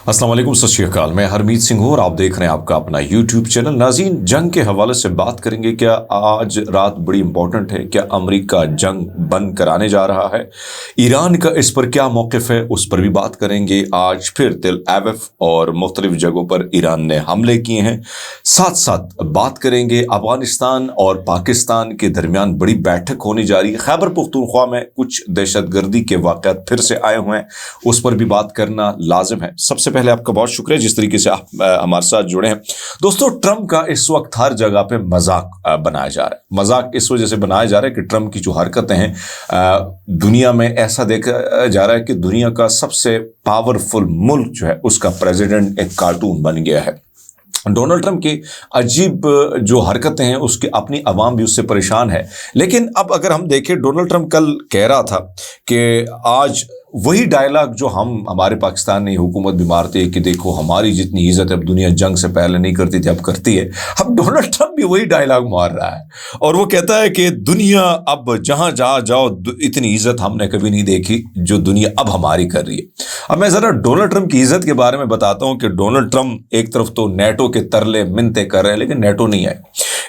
अस्सलाम वालेकुम, सत श्री अकाल। मैं हरमीत सिंह हूँ और आप देख रहे हैं आपका अपना यूट्यूब चैनल। नाज़रीन, जंग के हवाले से बात करेंगे। क्या आज रात बड़ी इंपॉर्टेंट है? क्या अमेरिका जंग बंद कराने जा रहा है? ईरान का इस पर क्या मौक़िफ़ है, उस पर भी बात करेंगे। आज फिर तेल अवीव और मुख्तलिफ जगहों पर ईरान ने हमले किए हैं। साथ साथ बात करेंगे अफगानिस्तान और पाकिस्तान के दरमियान बड़ी बैठक होने जा रही है। खैबर पख्तूनख्वा में कुछ दहशतगर्दी के वाक़यात फिर से आए हुए हैं, उस पर भी बात करना लाजिम है। सबसे पहले आपका बहुत शुक्रिया जिस तरीके से आप हमारे साथ जुड़े हैं। दोस्तों, ट्रंप का इस वक्त हर जगह पे मजाक बनाया जा रहा है। मजाक इस वजह से बनाया जा रहा है कि ट्रंप की जो हरकतें हैं, दुनिया में ऐसा देखा जा रहा है कि दुनिया का सबसे पावरफुल मुल्क जो है उसका प्रेसिडेंट एक कार्टून बन गया है। डोनाल्ड ट्रंप की अजीब जो हरकतें हैं उसकी अपनी आवाम भी उससे परेशान है। लेकिन अब अगर हम देखें, डोनाल्ड ट्रंप कल कह रहा था कि आज वही डायलॉग जो हमारे पाकिस्तान ने हुकूमत भी मारती है कि देखो हमारी जितनी इज्जत अब दुनिया जंग से पहले नहीं करती थी अब करती है। अब डोनाल्ड ट्रंप भी वही डायलॉग मार रहा है और वो कहता है कि दुनिया अब जहां जहां जाओ इतनी इज्जत हमने कभी नहीं देखी जो दुनिया अब हमारी कर रही है। अब मैं ज़रा डोनाल्ड ट्रंप की इज्जत के बारे में बताता हूं कि डोनाल्ड ट्रंप एक तरफ तो नेटो के तरले मिन्नते कर रहे हैं, लेकिन नेटो नहीं आए।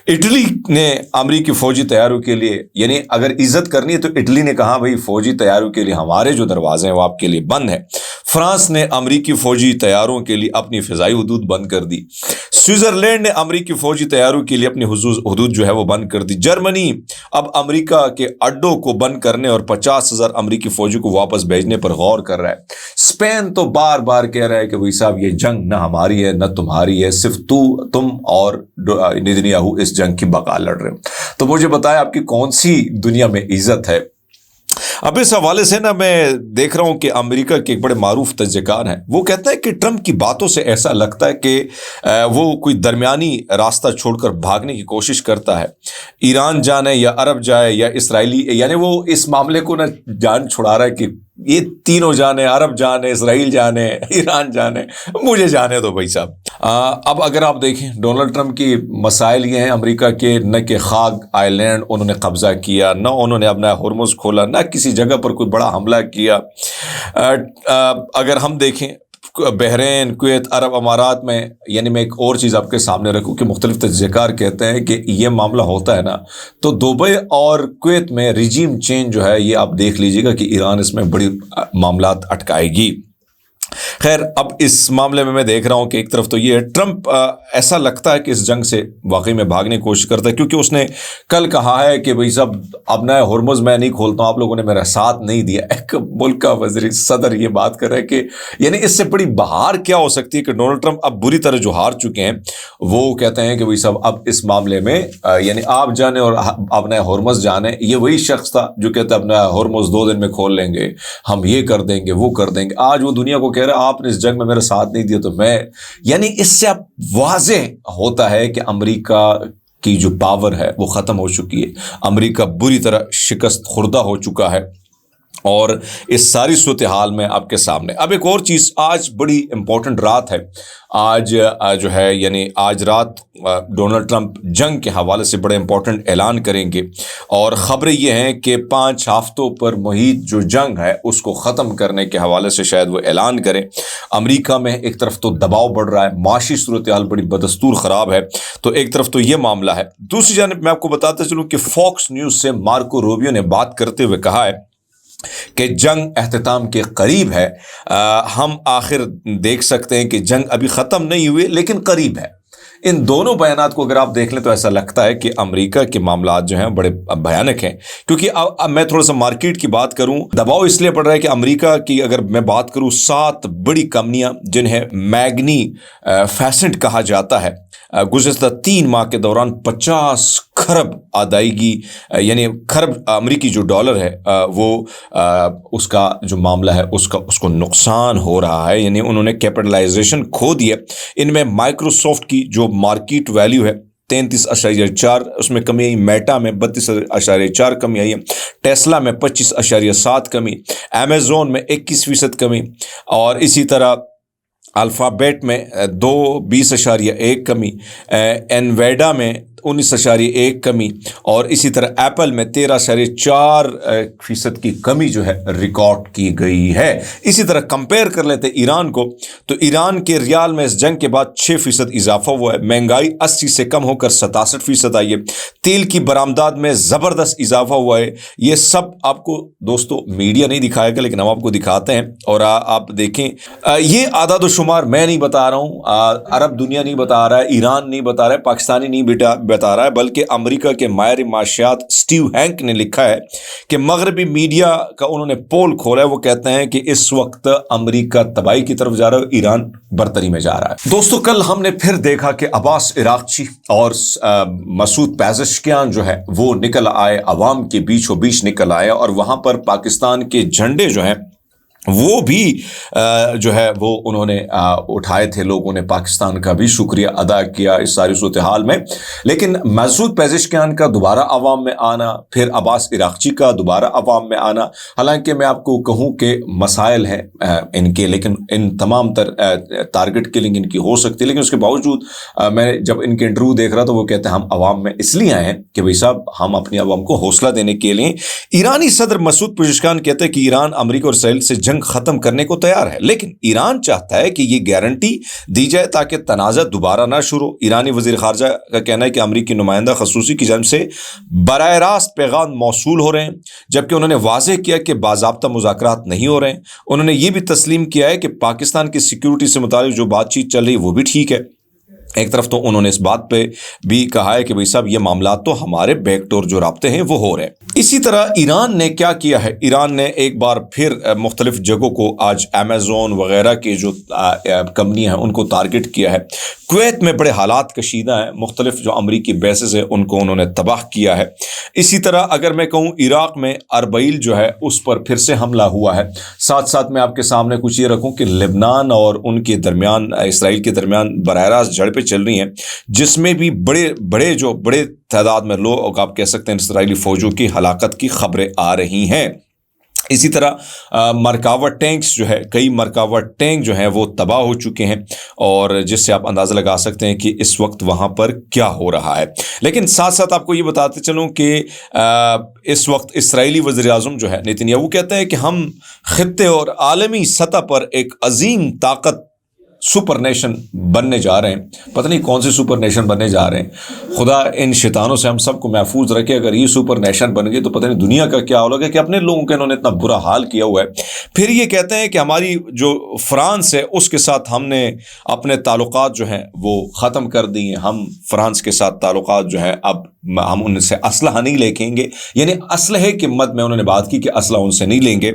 इटली ने अमरीकी फौजी तैयारों के लिए, यानी अगर इज्जत करनी है तो इटली ने कहा भाई फौजी तैयारों के लिए हमारे जो दरवाजे हैं वो आपके लिए बंद है। फ्रांस ने अमरीकी फौजी तैयारों के लिए अपनी फ़िज़ाई हदूद बंद कर दी। स्विट्ज़रलैंड ने अमरीकी फौजी तैयारों के लिए अपनी हदूद जो है वो बंद कर दी। जर्मनी अब अमरीका के अड्डों को बंद करने और 50,000 अमरीकी फौजी को वापस भेजने पर गौर कर रहा है। स्पेन तो बार बार कह रहा है कि भाई साहब ये जंग ना हमारी है ना तुम्हारी है, सिर्फ तुम और नेतन्याहू इस जंग की बका लड़ रहे हो। तो मुझे बताएं आपकी कौन सी दुनिया में इज्जत है? अब इस हवाले से ना मैं देख रहा हूं कि अमेरिका के एक बड़े मारूफ तज्ज़ेकार हैं, वो कहता है कि ट्रंप की बातों से ऐसा लगता है कि वो कोई दरमियानी रास्ता छोड़कर भागने की कोशिश करता है। ईरान जाने या अरब जाए या इसराइली, यानी वो इस मामले को ना जान छुड़ा रहा है कि ये तीनों जाने, अरब जाने, इसराइल जाने, ईरान जाने, मुझे जाने दो भाई साहब। अब अगर आप देखें डोनाल्ड ट्रंप की मसाइल ये हैं अमेरिका के, न कि खाग आइलैंड उन्होंने कब्जा किया, न उन्होंने अपना हुर्मुज़ खोला, न किसी जगह पर कोई बड़ा हमला किया। अगर हम देखें बहरीन, कुवैत, अरब अमारात में, यानी मैं एक और चीज़ आपके सामने रखूं कि मुख्तलिफ तज्ज़ेकार कहते हैं कि ये मामला होता है ना तो दुबई और कुवैत में रिजीम चेंज जो है ये आप देख लीजिएगा कि ईरान इसमें बड़ी मामलात अटकाएगी। खैर, अब इस मामले में मैं देख रहा हूं कि एक तरफ तो ये ट्रंप ऐसा लगता है कि इस जंग से वाकई में भागने की कोशिश करता है, क्योंकि उसने कल कहा है कि भाई साहब अब नया हुर्मुज़ मैं नहीं खोलता हूं, आप लोगों ने मेरा साथ नहीं दिया। एक मुल्क का वज़ीर सदर ये बात कर रहा है कि यानी इससे बड़ी बहार क्या हो सकती है कि डोनाल्ड ट्रंप अब बुरी तरह जो हार चुके हैं वो कहते हैं कि भाई साहब अब इस मामले में यानी आप जाने और अब नया हुर्मुज़ जाने। ये वही शख्स था जो कहता है अपना हुर्मुज़ 2 दिन में खोल लेंगे, हम ये कर देंगे वो कर देंगे। आज वो दुनिया को कह रहा है आपने इस जंग में मेरा साथ नहीं दिया तो मैं, यानी इससे अब वाज़े होता है कि अमेरिका की जो पावर है वो ख़त्म हो चुकी है। अमेरिका बुरी तरह शिकस्त खुर्दा हो चुका है और इस सारी सूरत हाल में आपके सामने अब एक और चीज़, आज बड़ी इंपॉर्टेंट रात है। आज जो है यानी आज रात डोनाल्ड ट्रंप जंग के हवाले से बड़े इंपॉर्टेंट ऐलान करेंगे और ख़बरें ये हैं कि 5 हफ्तों पर मुहित जो जंग है उसको ख़त्म करने के हवाले से शायद वो ऐलान करें। अमेरिका में एक तरफ तो दबाव बढ़ रहा है, माशी सूरत हाल बड़ी बदस्तूर ख़राब है, तो एक तरफ तो ये मामला है। दूसरी जानिब मैं आपको बताता चलूँ कि फॉक्स न्यूज़ से मार्को रूबियो ने बात करते हुए कहा है कि जंग अख्ताम के करीब है। हम आखिर देख सकते हैं कि जंग अभी ख़त्म नहीं हुई लेकिन करीब है। इन दोनों बयानात को अगर आप देख लें तो ऐसा लगता है कि अमेरिका के मामलात जो हैं बड़े भयानक हैं, क्योंकि अब मैं थोड़ा सा मार्केट की बात करूं, दबाव इसलिए पड़ रहा है कि अमेरिका की अगर मैं बात करूं 7 बड़ी कंपनियां जिन्हें मैग्नी फैसेंट कहा जाता है, गुज़श्ता 3 माह के दौरान 50 खरब अदायगी, यानी खरब अमेरिकी जो डॉलर है वो उसका जो मामला है उसको नुकसान हो रहा है, यानी उन्होंने कैपिटलाइजेशन खो दिया। इनमें माइक्रोसॉफ्ट की जो मार्केट वैल्यू है 33.4, उसमें कमी आई। मेटा में 32.4 कमी आई है। टेस्ला में 25.7 कमी, अमेज़ॉन में 21% कमी और इसी तरह अल्फ़ाबेट में 20.1 कमी, एनवेडा में 19.1 कमी, और इसी तरह एप्पल में 13.4% की कमी जो है रिकॉर्ड की गई है। इसी तरह कंपेयर कर लेते ईरान को, तो ईरान के रियाल में इस जंग के बाद 6% इजाफा हुआ है, महंगाई 80 से कम होकर 67% आई है, तेल की बरामदात में ज़बरदस्त इजाफा हुआ है। ये सब आपको दोस्तों मीडिया नहीं दिखाएगा, लेकिन हम आपको दिखाते हैं, और आप देखें, ये आदाद व शुमार मैं नहीं बता रहा हूँ, अरब दुनिया नहीं बता रहा है, ईरान नहीं बता रहा है, पाकिस्तानी नहीं बता रहा है, बल्कि अमेरिका के माहिर माशियात स्टीव हैंक ने लिखा है कि मगरबी मीडिया का उन्होंने पोल खोला है। वो कहते हैं कि इस वक्त अमेरिका तबाही की तरफ जा रहा है, ईरान बरतरी में जा रहा है। दोस्तों, कल हमने फिर देखा कि अब्बास इराक्ची और मसूद पेज़ेश्कियान जो है वो निकल आए, अवाम के बीचों बीच निकल आए, और वहां पर पाकिस्तान के झंडे जो हैं वो भी जो है वो उन्होंने उठाए थे। लोगों ने पाकिस्तान का भी शुक्रिया अदा किया इस सारी सूरत हाल में। लेकिन मसूद पेज़ेश्कियान का दोबारा अवाम में आना, फिर अब्बास इराक्ची का दोबारा अवाम में आना, हालांकि मैं आपको कहूँ कि मसाइल हैं इनके, लेकिन इन तमाम टारगेट किलिंग इनकी हो सकती है, लेकिन उसके बावजूद मैं जब इनके इंटरव्यू देख रहा तो वो कहते हैं हम अवाम में इसलिए आए हैं कि भाई साहब हम अपनी अवाम को हौसला देने के लिए। ईरानी सदर मसूद पेज़ेश्कियान कहते हैं कि ईरान अमेरिका और इसराइल से जंग खत्म करने को तैयार है, लेकिन ईरान चाहता है कि ये गारंटी दी जाए ताकि तनाज़ा दोबारा ना शुरू। ईरानी वज़ीर ख़ारजा का कहना है कि अमेरिकी नुमाइंदा ख़ुसूसी की जानिब से बराह रास्त पैगाम मौसूल हो रहे हैं, जबकि उन्होंने वाज़ेह किया कि बाज़ाब्ता मुज़ाकरात नहीं हो रहे हैं। उन्होंने ये भी तस्लीम किया है कि पाकिस्तान की सिक्योरिटी से मुताल्लिक़ जो बातचीत चल रही है वो भी ठीक है। एक तरफ तो उन्होंने इस बात पे भी कहा है कि भाई साहब ये मामला तो हमारे बैकडोर जो राब्ते हैं वो हो रहे हैं। इसी तरह ईरान ने क्या किया है, ईरान ने एक बार फिर मुख्तलिफ जगहों को आज अमेज़ोन वगैरह के जो कंपनियां हैं उनको टारगेट किया है। कुवैत में बड़े हालात कशीदा हैं, मुख्तलिफ जो अमरीकी बेसेस है उनको उन्होंने तबाह किया है। इसी तरह अगर मैं कहूँ इराक़ में अरबील जो है उस पर फिर से हमला हुआ है। साथ साथ मैं आपके सामने कुछ ये रखूँ कि लेबनान और उनके दरमियान, इसराइल के दरमियान बराह रास्त झड़पें चल रही हैं, जिसमें भी बड़े तादाद में लोग, आप कह सकते हैं, इसराइली फौजों की हलाकत की खबरें आ रही हैं। इसी तरह मरकावा टैंक्स जो है, कई मरकावा टैंक जो हैं वो तबाह हो चुके हैं, और जिससे आप अंदाज़ा लगा सकते हैं कि इस वक्त वहाँ पर क्या हो रहा है। लेकिन साथ साथ आपको ये बताते चलूँ कि इस वक्त इसराइली वज़ीर-ए-आज़म जो है नेतन्याहू, वो कहते हैं कि हम खित्ते और आलमी सतह पर एक अजीम ताकत सुपर नेशन बनने जा रहे हैं। पता नहीं कौन से सुपर नेशन बनने जा रहे हैं। खुदा इन शैतानों से हम सबको महफूज रखे। अगर ये सुपर नेशन बन गए तो पता नहीं दुनिया का क्या होगा, कि अपने लोगों का इन्होंने इतना बुरा हाल किया हुआ है। फिर ये कहते हैं कि हमारी जो फ्रांस है उसके साथ हमने अपने ताल्लुकात जो हैं वो ख़त्म कर दिए। हम फ्रांस के साथ ताल्लुकात जो है अब हम उनसे असलहा नहीं लेंगे, यानी असलहे की मद में उन्होंने बात की कि असलहा उनसे नहीं लेंगे।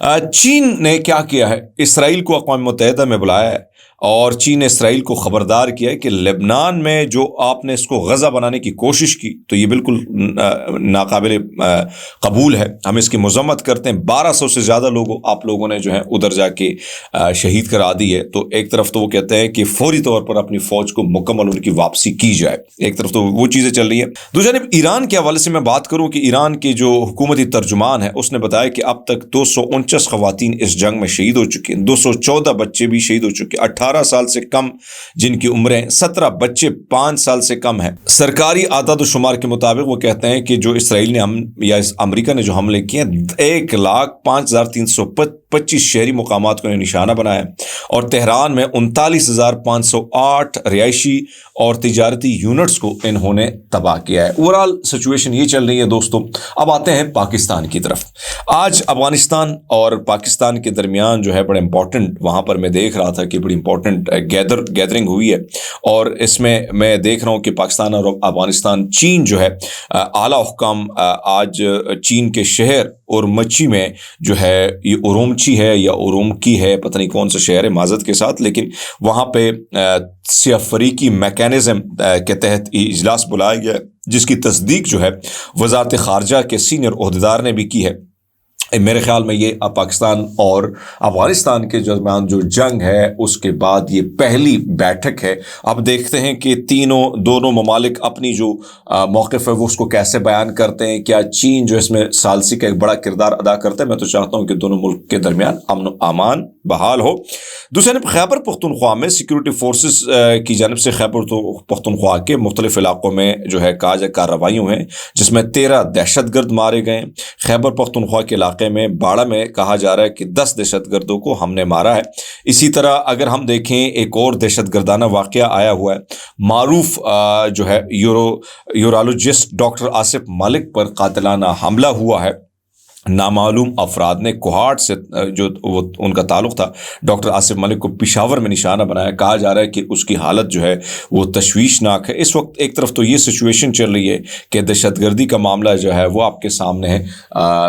चीन ने क्या किया है, इसराइल को अक़वाम मुत्तहिदा में बुलाया है, और चीन ने इसराइल को ख़बरदार किया है कि लेबनान में जो आपने इसको गज़ा बनाने की कोशिश की तो ये बिल्कुल नाकाबिल कबूल है, हम इसकी मज़म्मत करते हैं। 1200 से ज़्यादा लोगों आप लोगों ने जो है उधर जाके शहीद करा दी है। तो एक तरफ तो वो कहते हैं कि फौरी तौर पर अपनी फ़ौज को मुकम्मल उनकी वापसी की जाए, एक तरफ तो वो चीज़ें चल रही हैं। दूसरी जानब ईरान के हवाले से मैं बात करूँ कि ईरान की जो हुकूमती तर्जुमान है उसने बताया कि अब तक 249 ख़वातीन इस जंग में शहीद हो चुकी हैं, 214 बच्चे भी शहीद हो चुके हैं, 18 साल से कम जिनकी उम्रें, 17 बच्चे 5 साल से कम हैं। सरकारी आदाद शुमार के मुताबिक वो कहते हैं कि जो इसराइल ने या अमेरिका ने जो हमले किए 1,05,325 शहरी मुकामात को निशाना बनाया, और तेहरान में 39,508 रिहायशी और तिजारती यूनिट्स को इन्होंने तबाह किया है। ओवरऑल सिचुएशन ये चल रही है दोस्तों। अब आते हैं पाकिस्तान की तरफ। आज अफगानिस्तान और पाकिस्तान के दरमियान जो है बड़े इंपॉर्टेंट, वहाँ पर मैं देख रहा था कि बड़ी इंपॉर्टेंट गैदरिंग हुई है, और इसमें मैं देख रहा हूँ कि पाकिस्तान और अफगानिस्तान, चीन जो है आला हुक्काम आज चीन के शहर उरमची में जो है, ये उरुमची है या उरुमकी है, पता नहीं कौन सा शहर है माजरत के साथ, लेकिन वहाँ पे सियाफरीकी मैकेनिज़्म के तहत इजलास बुलाया गया, जिसकी तस्दीक जो है वज़ारत ख़ारजा के सीनियर ओहदेदार ने भी की है। मेरे ख्याल में ये पाकिस्तान और अफगानिस्तान के दरमियान जो जंग है उसके बाद ये पहली बैठक है। अब देखते हैं कि दोनों ममालिक अपनी जो मौक़िफ़ है वो उसको कैसे बयान करते हैं। क्या चीन जो इसमें सालसी का एक बड़ा किरदार अदा करता है? मैं तो चाहता हूँ कि दोनों मुल्क के दरमियान अमन अमान बहाल हो। दूसरी जानब खैबर पख्तूनख्वा में सिक्योरिटी फोर्सेस की जानब से खैबर पख्तूनख्वा के मुख्तलिफ इलाकों में जो है कार्रवाई हुई हैं, जिसमें 13 दहशतगर्द मारे गए। खैबर पख्तूनख्वा के इलाके में बाड़ा में कहा जा रहा है कि 10 दहशतगर्दों को हमने मारा है। इसी तरह अगर हम देखें एक और दहशतगर्दाना वाक़या आया हुआ है, मारूफ जो है यूरोलॉजिस्ट डॉक्टर आसिफ मलिक पर कातिलाना हमला हुआ है। नामालूम अफराद ने कोहाट से जो वो उनका ताल्लुक़ था, डॉक्टर आसिफ मलिक को पेशावर में निशाना बनाया। कहा जा रहा है कि उसकी हालत जो है वो तशवीशनाक है। इस वक्त एक तरफ तो ये सिचुएशन चल रही है कि दहशतगर्दी का मामला जो है वो आपके सामने है,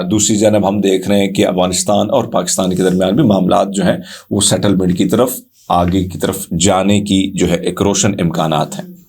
दूसरी जानब हम देख रहे हैं कि अफगानिस्तान और पाकिस्तान के दरमियान भी मामला जो हैं वो सेटलमेंट की तरफ, आगे की तरफ जाने की जो है एक रोशन इम्कानात हैं।